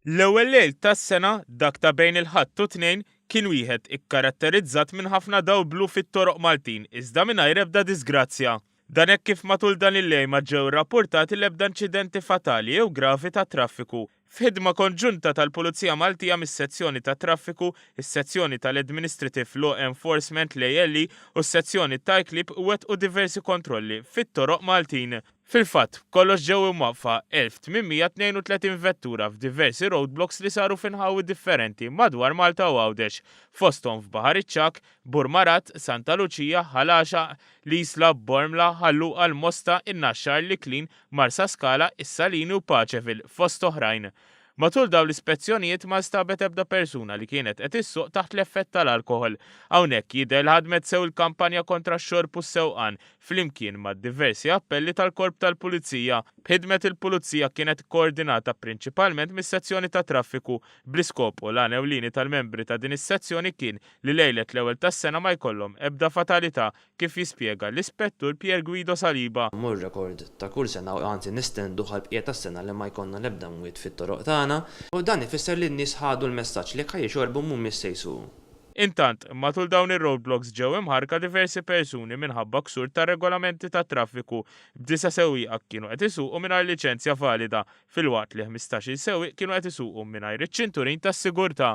L-ewwel lejl tas-sena dak ta' bejn il-Ħadd u Tnejn kien wieħed ikkaratterizzat minn ħafna dawl blu fit-toroq Maltin iżda mingħajr ebda disgrazzja. Dan hekk kif matul dan il-lejl ma ġew rrappurtati l-ebda inċidenti fatali jew gravi ta' traffiku. F'ħidma konġunta tal-Pulizija Maltija mis-sezzjoni ta' traffiku, is-sezzjoni tal-Administrative Law Enforcement l-ALE u s-sezzjoni ta' Iklib wettqu diversi kontrolli fit-toroq Maltin. Fil-fatt, kollox ġew imwaqfa 1832 vettura f'diversi roadblocks li saru f'inħawi differenti madwar Malta u Għawdex, fosthom f'Baħar iċ-Ċak, Burmarat, Santa Luċija, Ħalaxa, Lisla, Bormla, Ħalluqa, Mosta, In-Naxxar, Liklin, Marsa Skala, Is-Salini u Paċevil, fost oħrajn. Matul dawn l-ispezzjonijiet ma stabet ebda persuna li kienet qed issuq taħt l-effett tal-alkoħol. Hawnhekk jidher ħadmet sew il-kampanja kontra x-xorb u s-sewqan flimkien mad diversi appelli tal-Korp tal-Pulizija. B'ħidmet il-Pulizija kienet koordinata prinċipalment mis-sezzjoni ta' traffiku bl-iskopu l ewlieni tal-membri ta' din is-sezzjoni kien li lejlet l-ewwel tas-sena ma jkollhom ebda fatalità kif jispjega l-Ispettur Pier Guido Saliba. Mur rekord ta' kull sena, anzi nistendu ħalbqiet tas-sena li ma jkollna l-ebda mwiet fit-toroq tagħna. U dan ifisser li n-nies ħadu l-messaġġ li ħaj jxorbu mhumiex se jsuqu. Intant, matul dawn ir-roadblocks ġew imħarka diversi persuni minħabba ksur ta' regolamenti ta' traffiku b'9 sewwieqa kienu qed isuqu mingħajr liċenzja valida, filwaqt li 15-il sewwieq kienu qed isuqu mingħajr iċ-ċinturin tas-sigurtà.